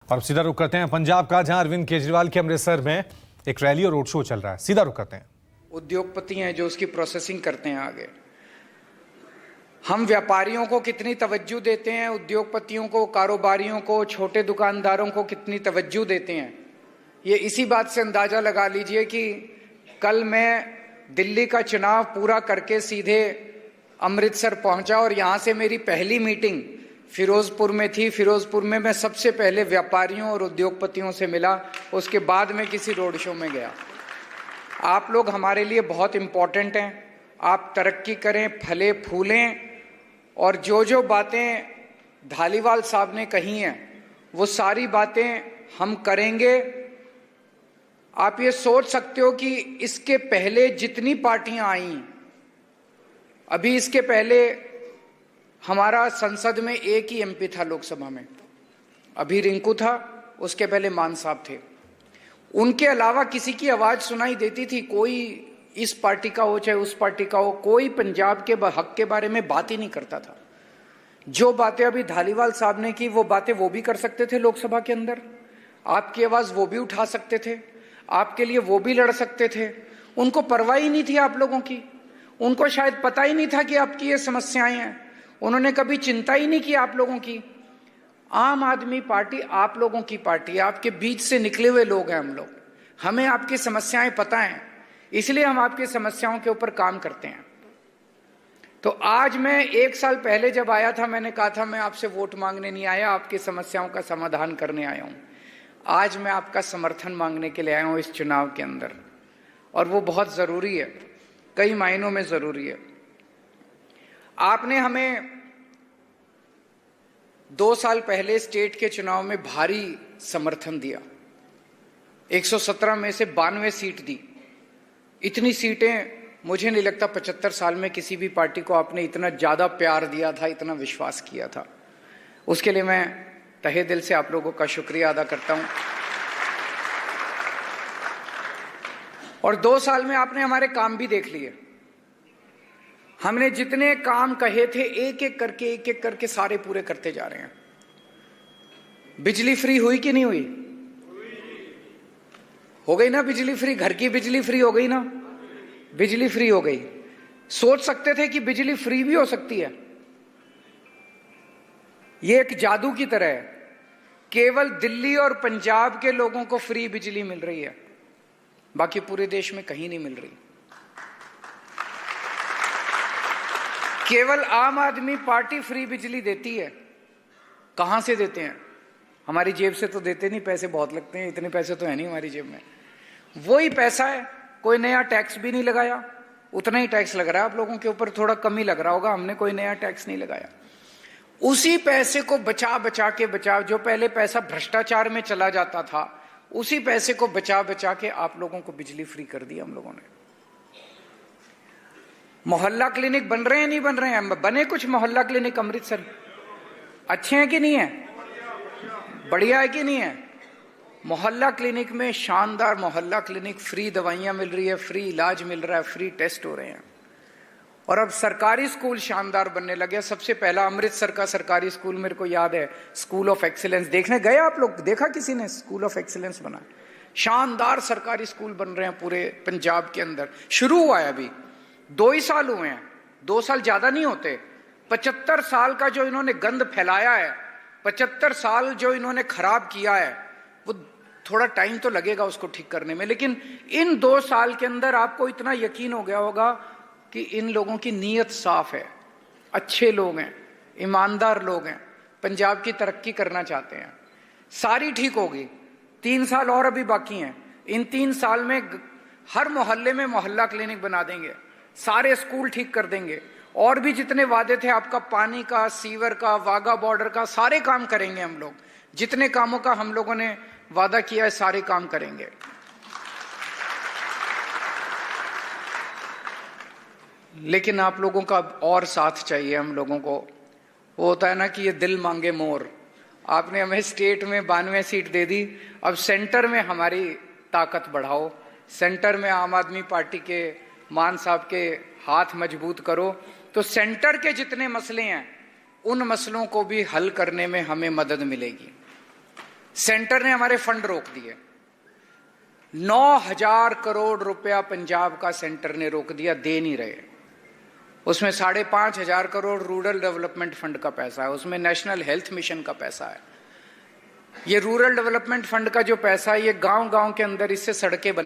और अब सीधा रुख करते हैं पंजाब का, जहां अरविंद केजरीवाल के अमृतसर में एक रैली और रोड शो चल रहा है। सीधा रुख करते हैं। उद्योगपति हैं जो उसकी प्रोसेसिंग करते हैं आगे। हम व्यापारियों को कितनी तवज्जो देते हैं, उद्योगपतियों को, कारोबारियों को, छोटे दुकानदारों को कितनी तवज्जो देते हैं, ये इसी बात से अंदाजा लगा लीजिए कि कल मैं दिल्ली का चुनाव पूरा करके सीधे अमृतसर पहुंचा और यहां से मेरी पहली मीटिंग फिरोजपुर में थी। फिरोजपुर में मैं सबसे पहले व्यापारियों और उद्योगपतियों से मिला, उसके बाद मैं किसी रोड शो में गया। आप लोग हमारे लिए बहुत इम्पोर्टेंट हैं। आप तरक्की करें, फले फूलें, और जो जो बातें धालीवाल साहब ने कही हैं वो सारी बातें हम करेंगे। आप ये सोच सकते हो कि इसके पहले जितनी पार्टियां आई, अभी इसके पहले हमारा संसद में एक ही एमपी था लोकसभा में, अभी रिंकू था, उसके पहले मान साहब थे। उनके अलावा किसी की आवाज सुनाई देती थी? कोई इस पार्टी का हो चाहे उस पार्टी का हो, कोई पंजाब के हक के बारे में बात ही नहीं करता था। जो बातें अभी धालीवाल साहब ने की वो बातें वो भी कर सकते थे लोकसभा के अंदर। आपकी आवाज वो भी उठा सकते थे, आपके लिए वो भी लड़ सकते थे। उनको परवाह ही नहीं थी आप लोगों की। उनको शायद पता ही नहीं था कि आपकी ये समस्याएं हैं। उन्होंने कभी चिंता ही नहीं की आप लोगों की। आम आदमी पार्टी आप लोगों की पार्टी है, आपके बीच से निकले हुए लोग हैं हम लोग। हमें आपकी समस्याएं पता हैं, इसलिए हम आपकी समस्याओं के ऊपर काम करते हैं। तो आज मैं 1 साल पहले जब आया था, मैंने कहा था मैं आपसे वोट मांगने नहीं आया, आपकी समस्याओं का समाधान करने आया हूं। आज मैं आपका समर्थन मांगने के लिए आया हूं इस चुनाव के अंदर, और वो बहुत जरूरी है, कई मायनों में जरूरी है। आपने हमें 2 साल पहले स्टेट के चुनाव में भारी समर्थन दिया, 117 में से 92 सीट दी। इतनी सीटें मुझे नहीं लगता 75 साल में किसी भी पार्टी को आपने इतना ज्यादा प्यार दिया था, इतना विश्वास किया था। उसके लिए मैं तहे दिल से आप लोगों का शुक्रिया अदा करता हूं। और 2 साल में आपने हमारे काम भी देख लिए। हमने जितने काम कहे थे एक एक करके सारे पूरे करते जा रहे हैं। बिजली फ्री हुई कि नहीं हुई? हो गई ना बिजली फ्री? घर की बिजली फ्री हो गई ना? बिजली फ्री हो गई। सोच सकते थे कि बिजली फ्री भी हो सकती है? ये एक जादू की तरह है। केवल दिल्ली और पंजाब के लोगों को फ्री बिजली मिल रही है, बाकी पूरे देश में कहीं नहीं मिल रही। केवल आम आदमी पार्टी फ्री बिजली देती है। कहां से देते हैं? हमारी जेब से तो देते नहीं, पैसे बहुत लगते हैं, इतने पैसे तो है नहीं हमारी जेब में। वही पैसा है, कोई नया टैक्स भी नहीं लगाया, उतना ही टैक्स लग रहा है आप लोगों के ऊपर, थोड़ा कम ही लग रहा होगा, हमने कोई नया टैक्स नहीं लगाया। उसी पैसे को बचा जो पहले पैसा भ्रष्टाचार में चला जाता था, उसी पैसे को बचा के आप लोगों को बिजली फ्री कर दी हम लोगों ने। मोहल्ला क्लिनिक बन रहे हैं नहीं बन रहे हैं? बने कुछ मोहल्ला क्लिनिक अमृतसर? अच्छे हैं कि नहीं है? बढ़िया है कि नहीं है? मोहल्ला क्लिनिक में शानदार मोहल्ला क्लिनिक, फ्री दवाइयां मिल रही है, फ्री इलाज मिल रहा है, फ्री टेस्ट हो रहे हैं। और अब सरकारी स्कूल शानदार बनने लगे। सबसे पहला अमृतसर का सरकारी स्कूल मेरे को याद है, स्कूल ऑफ एक्सीलेंस। देखने गए आप लोग? देखा किसी ने? स्कूल ऑफ एक्सीलेंस बना, शानदार सरकारी स्कूल बन रहे हैं पूरे पंजाब के अंदर। शुरू हुआ है अभी, 2 ही साल हुए हैं, 2 साल ज्यादा नहीं होते। 75 साल का जो इन्होंने गंद फैलाया है, 75 साल जो इन्होंने खराब किया है, वो थोड़ा टाइम तो लगेगा उसको ठीक करने में। लेकिन इन 2 साल के अंदर आपको इतना यकीन हो गया होगा कि इन लोगों की नीयत साफ है, अच्छे लोग हैं, ईमानदार लोग हैं, पंजाब की तरक्की करना चाहते हैं। सारी ठीक होगी। 3 साल और अभी बाकी हैं। इन 3 साल में हर मोहल्ले में मोहल्ला क्लिनिक बना देंगे, सारे स्कूल ठीक कर देंगे, और भी जितने वादे थे आपका, पानी का, सीवर का, वाघा बॉर्डर का, सारे काम करेंगे हम लोग। जितने कामों का हम लोगों ने वादा किया है सारे काम करेंगे। लेकिन आप लोगों का और साथ चाहिए हम लोगों को। वो होता है ना कि ये दिल मांगे मोर। आपने हमें स्टेट में 92 सीट दे दी, अब सेंटर में हमारी ताकत बढ़ाओ। सेंटर में आम आदमी पार्टी के मान साहब के हाथ मजबूत करो, तो सेंटर के जितने मसले हैं उन मसलों को भी हल करने में हमें मदद मिलेगी। सेंटर ने हमारे फंड रोक दिए। 9,000 करोड़ रुपया पंजाब का सेंटर ने रोक दिया, दे नहीं रहे। उसमें 5,500 करोड़ रूरल डेवलपमेंट फंड का पैसा है, उसमें नेशनल हेल्थ मिशन का पैसा है। ये रूरल डेवलपमेंट फंड का जो पैसा है, ये गांव-गांव के अंदर इससे सड़कें बन